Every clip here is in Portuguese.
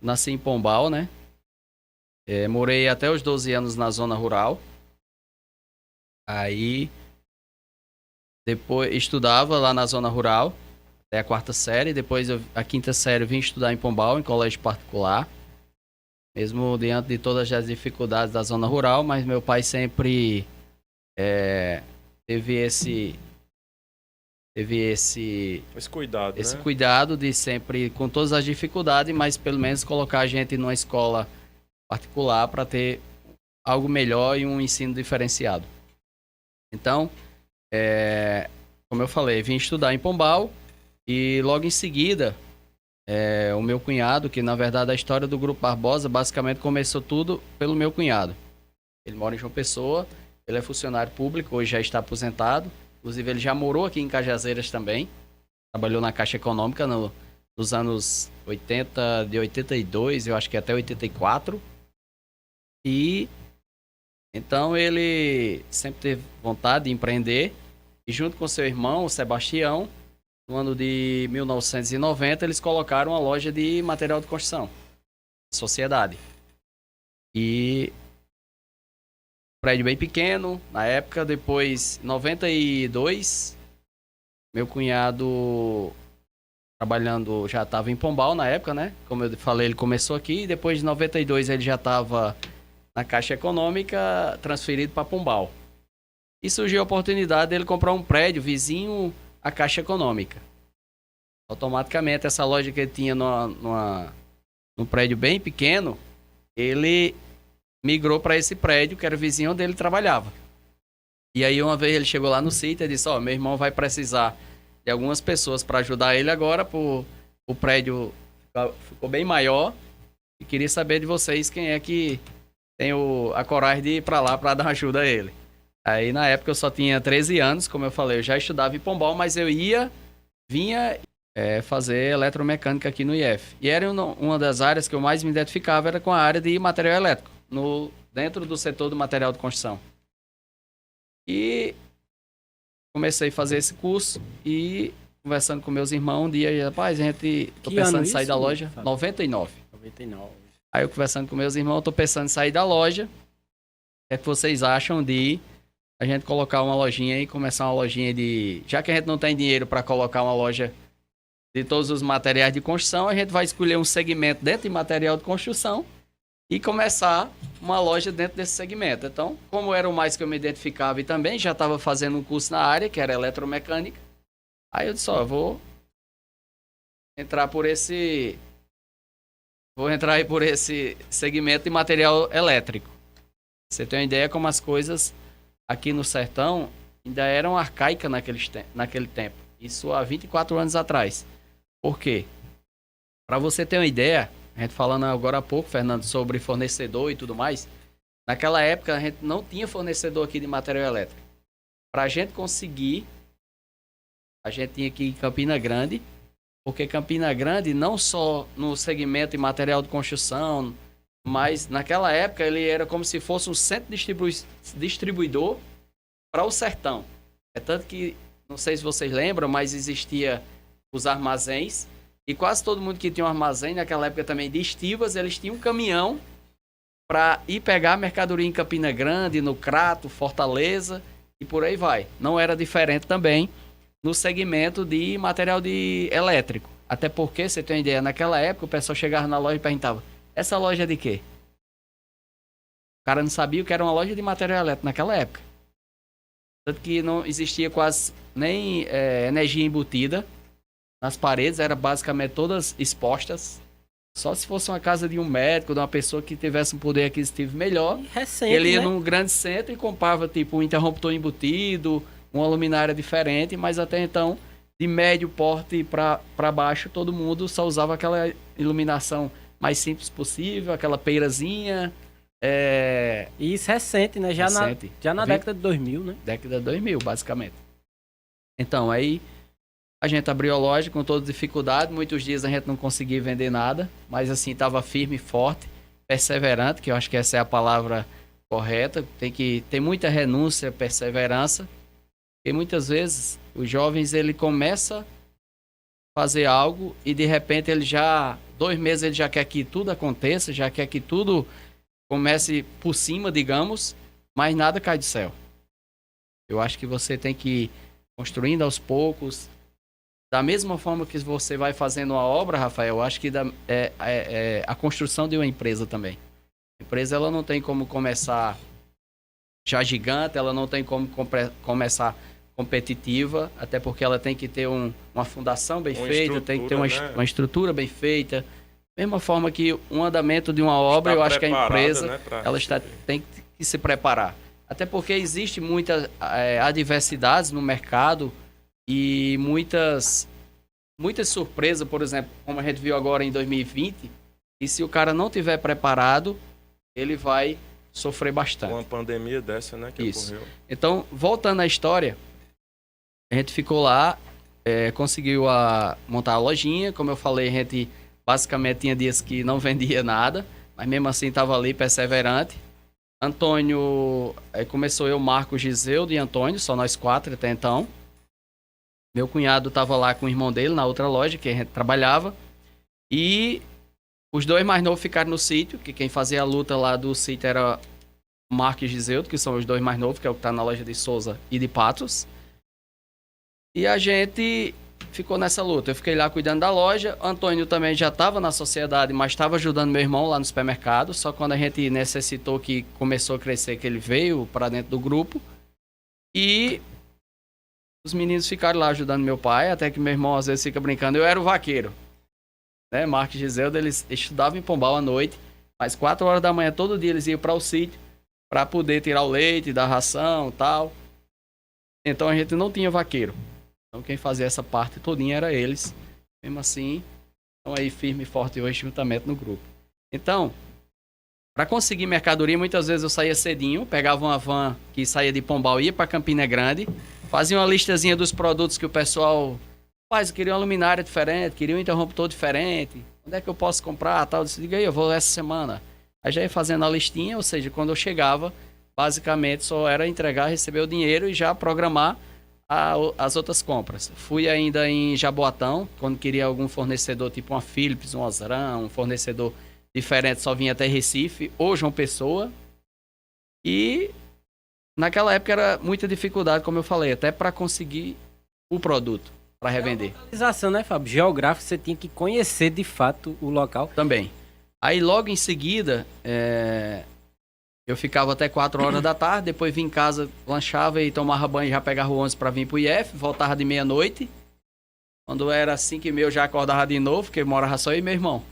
Nasci em Pombal, né? Morei até os 12 anos na zona rural. Aí, depois estudava lá na zona rural, até a quarta série. Depois, a quinta série, eu vim estudar em Pombal, em colégio particular. Mesmo diante de todas as dificuldades da zona rural, mas meu pai sempre teve esse cuidado, esse né? cuidado de sempre, com todas as dificuldades, mas pelo menos colocar a gente numa escola particular para ter algo melhor e um ensino diferenciado. Então, como eu falei, vim estudar em Pombal e logo em seguida, o meu cunhado, que na verdade a história do Grupo Barbosa basicamente começou tudo pelo meu cunhado. Ele mora em João Pessoa, ele é funcionário público, hoje já está aposentado. Inclusive, ele já morou aqui em Cajazeiras também. Trabalhou na Caixa Econômica nos anos 80, de 82, eu acho que até 84. E então ele sempre teve vontade de empreender. E junto com seu irmão, o Sebastião, no ano de 1990, eles colocaram uma loja de material de construção, sociedade. E prédio bem pequeno, na época. Depois, em 92, meu cunhado trabalhando, já estava em Pombal na época, né? Como eu falei, ele começou aqui. E depois de 92, ele já estava na Caixa Econômica, transferido para Pombal. E surgiu a oportunidade dele comprar um prédio vizinho à Caixa Econômica. Automaticamente, essa loja que ele tinha num prédio bem pequeno, ele migrou para esse prédio, que era o vizinho onde ele trabalhava. E aí, uma vez ele chegou lá no sítio e disse: meu irmão vai precisar de algumas pessoas para ajudar ele agora, o prédio ficou bem maior, e queria saber de vocês quem é que tem a coragem de ir para lá para dar ajuda a ele. Aí, na época, eu só tinha 13 anos, como eu falei, eu já estudava em Pombal, mas eu vinha fazer eletromecânica aqui no IF. E era uma das áreas que eu mais me identificava, era com a área de material elétrico, dentro do setor do material de construção. E comecei a fazer esse curso e conversando com meus irmãos um dia, rapaz, tô pensando em sair da loja. 99. Aí eu conversando com meus irmãos, tô pensando em sair da loja. O que é que vocês acham de a gente colocar uma lojinha e começar uma lojinha de... Já que a gente não tem dinheiro para colocar uma loja de todos os materiais de construção, a gente vai escolher um segmento dentro de material de construção e começar uma loja dentro desse segmento. Então, como era o mais que eu me identificava e também já estava fazendo um curso na área, que era eletromecânica, aí eu disse: vou entrar aí por esse segmento de material elétrico. Você tem uma ideia como as coisas aqui no sertão ainda eram arcaicas naquele tempo. Isso há 24 anos atrás. Por quê? Para você ter uma ideia, a gente falando agora há pouco, Fernando, sobre fornecedor e tudo mais, naquela época a gente não tinha fornecedor aqui de material elétrico. Para a gente conseguir, a gente tinha que ir em Campina Grande, porque Campina Grande, não só no segmento de material de construção, mas naquela época ele era como se fosse um centro distribuidor para o sertão. É tanto que, não sei se vocês lembram, mas existia os armazéns, e quase todo mundo que tinha um armazém, naquela época também de estivas, eles tinham um caminhão para ir pegar a mercadoria em Campina Grande, no Crato, Fortaleza, e por aí vai. Não era diferente também no segmento de material elétrico. Até porque, você tem uma ideia, naquela época o pessoal chegava na loja e perguntava: essa loja é de quê? O cara não sabia o que era uma loja de material elétrico naquela época. Tanto que não existia quase nem energia embutida nas paredes, eram basicamente todas expostas. Só se fosse uma casa de um médico, de uma pessoa que tivesse um poder aquisitivo melhor. Recente, ele ia, né? num grande centro e comprava tipo um interruptor embutido, uma luminária diferente, mas até então, de médio porte para baixo, todo mundo só usava aquela iluminação mais simples possível, aquela peirazinha. Isso recente, né? Já na década de 2000, né? Década de 2000, basicamente. Então, aí a gente abriu a loja com toda dificuldade. Muitos dias a gente não conseguia vender nada, mas assim, estava firme, forte, perseverante, que eu acho que essa é a palavra correta. Tem que ter muita renúncia, perseverança, porque muitas vezes os jovens, ele começa fazer algo e de repente ele já, 2 meses ele já quer que tudo aconteça, já quer que tudo comece por cima, digamos, mas nada cai do céu. Eu acho que você tem que ir construindo aos poucos. Da mesma forma que você vai fazendo uma obra, Rafael, eu acho que a construção de uma empresa também. A empresa ela não tem como começar já gigante, ela não tem como começar competitiva, até porque ela tem que ter uma fundação bem feita, tem que ter uma estrutura bem feita. Mesma forma que um andamento de uma obra, eu acho que a empresa tem que se preparar. Até porque existe muitas adversidades no mercado e muitas surpresas, por exemplo, como a gente viu agora em 2020, e se o cara não tiver preparado, ele vai sofrer bastante. Uma pandemia dessa, né, que ocorreu. Então, voltando à história, a gente ficou lá, conseguiu montar a lojinha. Como eu falei, a gente basicamente tinha dias que não vendia nada, mas mesmo assim estava ali perseverante. Antônio, começou eu, Marcos, Giseudo e Antônio, só nós 4 até então. Meu cunhado estava lá com o irmão dele na outra loja que a gente trabalhava. E os 2 mais novos ficaram no sítio, que quem fazia a luta lá do sítio era o Marcos e Giseudo, que são os 2 mais novos, que é o que está na loja de Souza e de Patos. E a gente ficou nessa luta. Eu fiquei lá cuidando da loja. Antônio também já estava na sociedade, mas estava ajudando meu irmão lá no supermercado. Só quando a gente necessitou, que começou a crescer, que ele veio para dentro do grupo. E os meninos ficaram lá ajudando meu pai, até que meu irmão às vezes fica brincando. Eu era o vaqueiro. Né? Marcos e Giseudo, eles estudavam em Pombal à noite, mas 4 horas da manhã todo dia eles iam para o sítio para poder tirar o leite, dar ração e tal. Então a gente não tinha vaqueiro. Então quem fazia essa parte todinha era eles. Mesmo assim, estão aí firme e forte hoje juntamente no grupo. Então, para conseguir mercadoria, muitas vezes eu saía cedinho, pegava uma van que saía de Pombal, ia para Campina Grande, fazia uma listazinha dos produtos que o pessoal queria uma luminária diferente, queria um interruptor diferente, onde é que eu posso comprar, tal. Eu disse, diga aí, eu vou essa semana. Aí já ia fazendo a listinha, ou seja, quando eu chegava, basicamente só era entregar, receber o dinheiro e já programar as outras compras. Fui ainda em Jaboatão, quando queria algum fornecedor, tipo uma Philips, um Osram, um fornecedor diferente, só vinha até Recife, ou João Pessoa. E naquela época era muita dificuldade, como eu falei, até para conseguir o produto, para revender. Localização, né, Fábio? Geográfico, você tinha que conhecer de fato o local. Também. Aí logo em seguida, eu ficava até 4 horas da tarde, depois vim em casa, lanchava e tomava banho, já pegava o ônibus para vir pro IF, voltava de meia-noite. Quando era 5h30 eu já acordava de novo, porque morava só eu e meu irmão.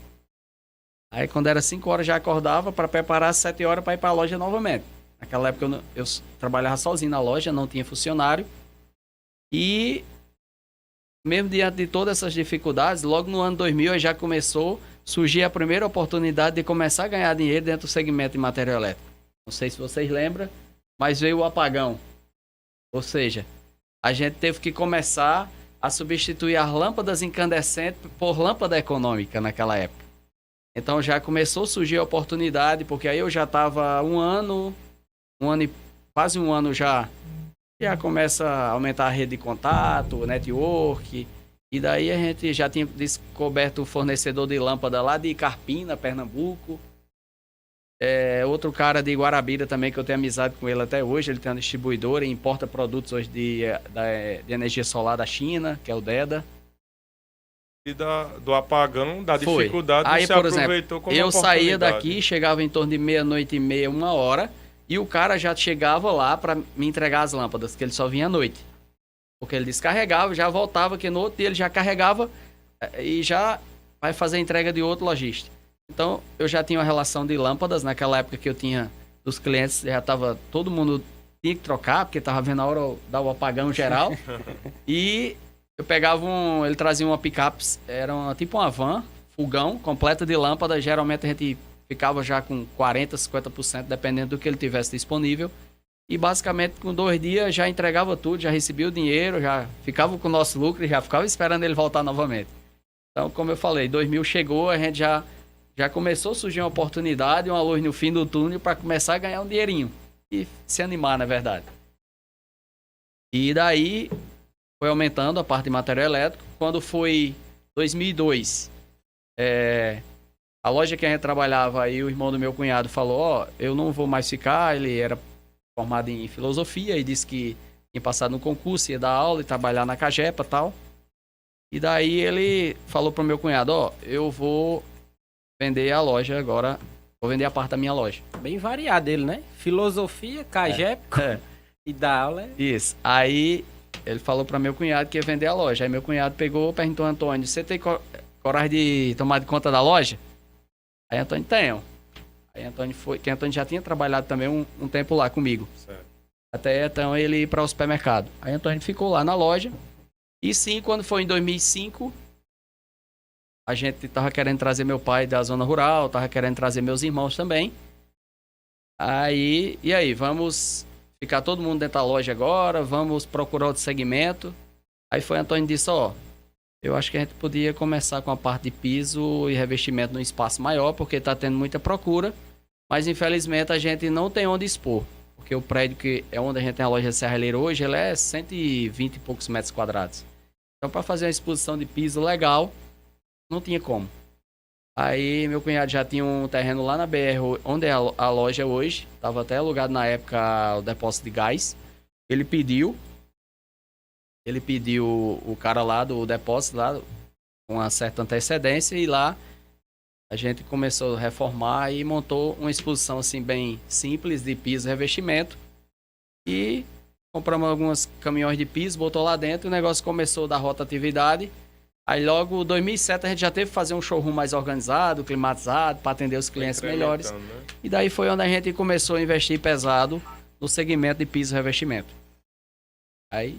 Aí quando era 5 horas já acordava para preparar às 7 horas para ir para a loja novamente. Naquela época eu trabalhava sozinho na loja, não tinha funcionário. E mesmo diante de todas essas dificuldades, logo no ano 2000 já começou a surgir a primeira oportunidade de começar a ganhar dinheiro dentro do segmento de material elétrico. Não sei se vocês lembram, mas veio o apagão. Ou seja, a gente teve que começar a substituir as lâmpadas incandescentes por lâmpada econômica naquela época. Então já começou a surgir a oportunidade, porque aí eu já estava quase um ano já começa a aumentar a rede de contato, o network, e daí a gente já tinha descoberto um fornecedor de lâmpada lá de Carpina, Pernambuco. Outro cara de Guarabira também, que eu tenho amizade com ele até hoje, ele tem uma distribuidora e importa produtos hoje de energia solar da China, que é o DEDA. E do apagão, da dificuldade, aí, você por aproveitou exemplo, como eu oportunidade. saía daqui, chegava em torno de meia-noite e meia, 1h, e o cara já chegava lá para me entregar as lâmpadas, que ele só vinha à noite. Porque ele descarregava, já voltava, que no outro dia ele já carregava e já vai fazer a entrega de outro lojista. Então, eu já tinha uma relação de lâmpadas, naquela época que eu tinha dos clientes, já estava, todo mundo tinha que trocar, porque estava vendo a hora dar o apagão geral. E eu pegava ele trazia uma picape, era tipo uma van, fogão, completa de lâmpadas, geralmente a gente ficava já com 40%, 50%, dependendo do que ele tivesse disponível. E basicamente com 2 dias já entregava tudo, já recebia o dinheiro, já ficava com o nosso lucro e já ficava esperando ele voltar novamente. Então, como eu falei, 2000 chegou, a gente já começou a surgir uma oportunidade, uma luz no fim do túnel para começar a ganhar um dinheirinho. E se animar, na verdade. E daí foi aumentando a parte de material elétrico. Quando foi 2002, a loja que a gente trabalhava aí, o irmão do meu cunhado falou, eu não vou mais ficar, ele era formado em filosofia e disse que tinha passado no concurso, ia dar aula e trabalhar na Cagepa e tal. E daí ele falou pro meu cunhado, eu vou vender a loja agora, vou vender a parte da minha loja. Bem variado ele, né? Filosofia, Cagepa e dar aula. Isso. Aí ele falou para meu cunhado que ia vender a loja. Aí meu cunhado pegou, perguntou ao Antônio, você tem coragem de tomar de conta da loja? Aí Antônio, tenho. Aí Antônio foi, que Antônio já tinha trabalhado também um tempo lá comigo. Certo. Até então ele ir para o supermercado. Aí Antônio ficou lá na loja. E sim, quando foi em 2005, a gente tava querendo trazer meu pai da zona rural, tava querendo trazer meus irmãos também. E aí, vamos ficar todo mundo dentro da loja agora, vamos procurar outro segmento. Aí foi Antônio disse, eu acho que a gente podia começar com a parte de piso e revestimento num espaço maior, porque está tendo muita procura, mas infelizmente a gente não tem onde expor, porque o prédio que é onde a gente tem a loja de Serralheiro hoje, ele é 120 e poucos metros quadrados. Então, para fazer uma exposição de piso legal, não tinha como. Aí meu cunhado já tinha um terreno lá na BR, onde é a loja hoje, estava até alugado na época o depósito de gás. Ele pediu o cara lá do depósito lá com uma certa antecedência e lá a gente começou a reformar e montou uma exposição assim bem simples de piso e revestimento e compramos alguns caminhões de piso, botou lá dentro, o negócio começou a dar rotatividade. Aí logo em 2007 a gente já teve que fazer um showroom mais organizado, climatizado, para atender os clientes melhores. Né? E daí foi onde a gente começou a investir pesado no segmento de piso e revestimento. Aí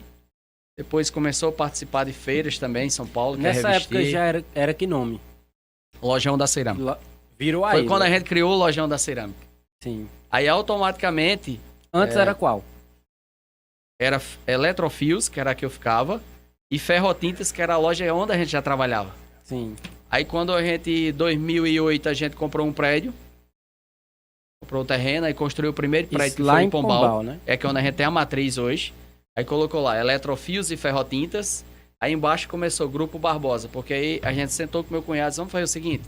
depois começou a participar de feiras também em São Paulo. Nessa época já era que nome? Lojão da Cerâmica. Virou aí. Foi quando a gente criou o Lojão da Cerâmica. Sim. Aí automaticamente... Antes era qual? Era Eletrofios, que era a que eu ficava, e Ferrotintas, que era a loja onde a gente já trabalhava. Sim. Aí quando em 2008, a gente comprou um prédio, comprou o terreno e construiu o primeiro prédio que foi em Pombal, né? É que é onde a gente tem a matriz hoje. Aí colocou lá Eletrofios e Ferrotintas. Aí embaixo começou o Grupo Barbosa, porque aí a gente sentou com meu cunhado e disse, vamos fazer o seguinte,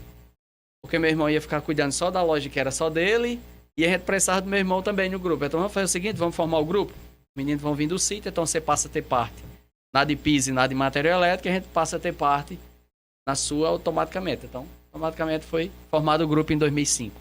porque meu irmão ia ficar cuidando só da loja que era só dele, e a gente precisava do meu irmão também no grupo. Então vamos fazer o seguinte, vamos formar o grupo. Os meninos vão vir do sítio, então você passa a ter parte na de piso e na de material elétrico, e a gente passa a ter parte na sua automaticamente. Então, automaticamente foi formado o grupo em 2005.